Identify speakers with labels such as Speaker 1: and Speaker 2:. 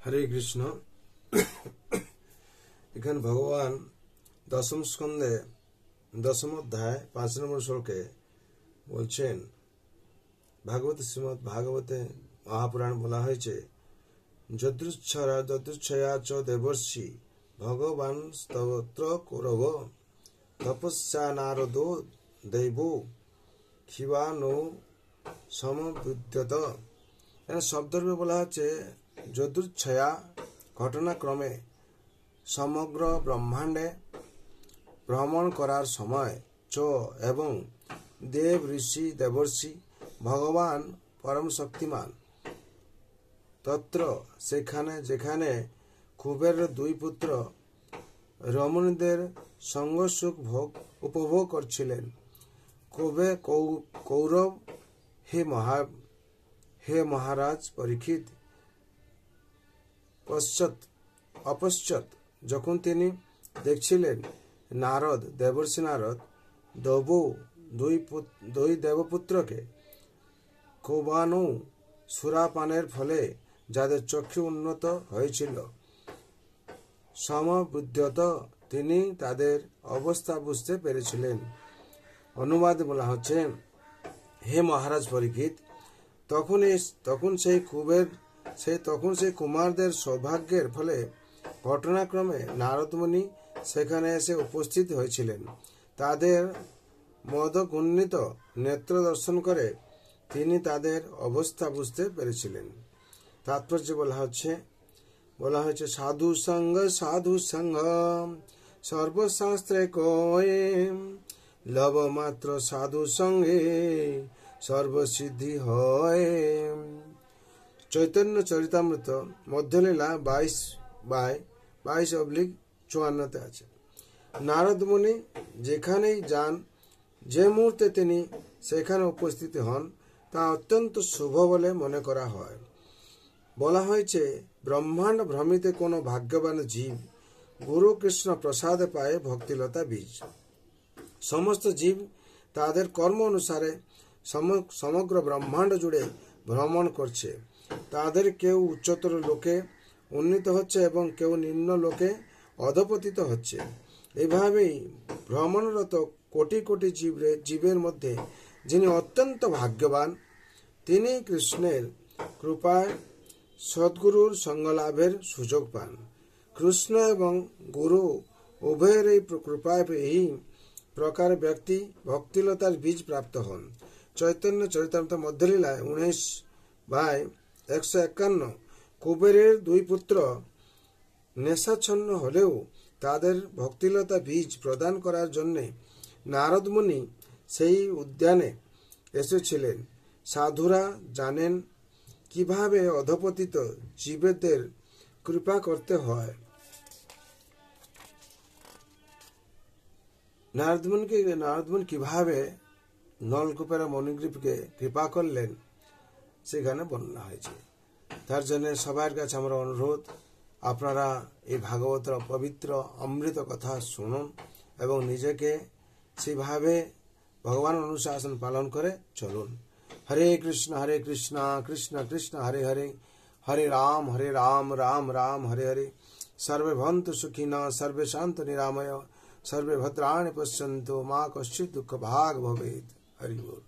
Speaker 1: হরে কৃষ্ণ। এখানে ভগবান দশম স্কন্ধে দশম অধ্যায় 5 নম্বর শ্লোকে বলছেন, ভাগবত শ্রীমদ ভাগবতে মহাপুরাণ বলা হয়েছে, যদৃচ্ছয়া চ দেবর্ষি ভগবান স্তোত্র কৌরব তপস্যা নারদো দৈব ক্ষিবানো সমবুদ্ধত। শব্দরূপে বলা হচ্ছে যদৃচ্ছয়া ঘটনাক্রমে সমগ্র ব্রহ্মাণ্ডে ভ্রমণ করার সময় চ এবং দেব ঋষি দেবর্ষি ভগবান পরম শক্তিমান তত্র সেখানে যেখানে কুবের দুই পুত্র রমণীদের সঙ্গ সুখ উপভোগ করছিলেন। কৌরব হে মহারাজ পরীক্ষিত অপশ্চাৎ যখন তিনি দেখছিলেন দেবর্ষি নারদ দুই দেবপুত্রকে কৌবানু সুরাপানের ফলে যাদের চক্ষু উন্নত হয়েছিল সমবুদ্ধত, তিনি তাদের অবস্থা বুঝতে পেরেছিলেন। অনুবাদ বলা হচ্ছে, হে মহারাজ পরীক্ষিত, তখন সেই কুমারদের সৌভাগ্যের ফলে ঘটনাক্রমে নারদমুনি সেখানে এসে উপস্থিত হয়েছিলেন। তাদের মদগুণ্ডিত নেত্র দর্শন করে তিনি তাদের অবস্থা বুঝতে পেরেছিলেন। তাৎপর্য বলা হয়েছে সাধু সঙ্গ সর্বশাস্ত্রে কয়ে লব মাত্র সাধু সঙ্গে সর্বসিদ্ধি হয়। চৈতন্য চরিতামৃত মধ্যলীলা 22/52 আছে। নারদ মুনি যেখানেই যান, যে মুহূর্তে তিনি সেখানে উপস্থিত হন, তা অত্যন্ত শুভ বলে মনে করা হয়। বলা হয়েছে, ব্রহ্মাণ্ড ভ্রমিতে কোনো ভাগ্যবান জীব গুরু কৃষ্ণ প্রসাদ পায় ভক্তিলতা বীজ। সমস্ত জীব তাদের কর্ম অনুসারে সমগ্র ব্রহ্মাণ্ড জুড়ে ভ্রমণ করছে। তাদের কেউ উচ্চতর লোকে উন্নীত হচ্ছে এবং কেউ নিম্ন লোকে অধপতিত হচ্ছে। এভাবেই ভ্রমণরত কোটি কোটি জীবের মধ্যে যিনি অত্যন্ত ভাগ্যবান, তিনি কৃষ্ণের কৃপায় সদ্গুরুর সঙ্গলাভের সুযোগ পান। কৃষ্ণ এবং গুরু উভয়ের এই কৃপায় এই প্রকার ব্যক্তি ভক্তিলতার বীজ প্রাপ্ত হন। চৈতন্য চরিতামৃত মধ্যলীলায় 19/151 কুবেরের দুই পুত্র নেশাচ্ছন্ন হলেও তাদের ভক্তিলতা বীজ প্রদান করার জন্য নারদ মুনি সেই উদ্যানে এসেছিলেন। সাধুরা জানেন কিভাবে অধপতিত জীবদের কৃপা করতে হয়। নারদমুনি কিভাবে নলকূপের মণিগ্রীবকে কৃপা করলেন সেখানে বর্ণনা হয়েছে। তার জন্য সবার কাছে আমরা অনুরোধ, আপনারা এই ভাগবতের পবিত্র অমৃত কথা শুনুন এবং নিজেকে সেইভাবে ভগবান অনুশাসন পালন করে চলুন। হরে কৃষ্ণ কৃষ্ণ কৃষ্ণ হরে হরে, হরে রাম রাম রাম হরে হরে। সর্বে ভন্তু সুখিনঃ সর্বে শান্ত নিরাময় সর্বে ভদ্রাণি পশ্যন্তু মা কশ্চিৎ দুঃখ ভাগ ভবেৎ। হরি বল।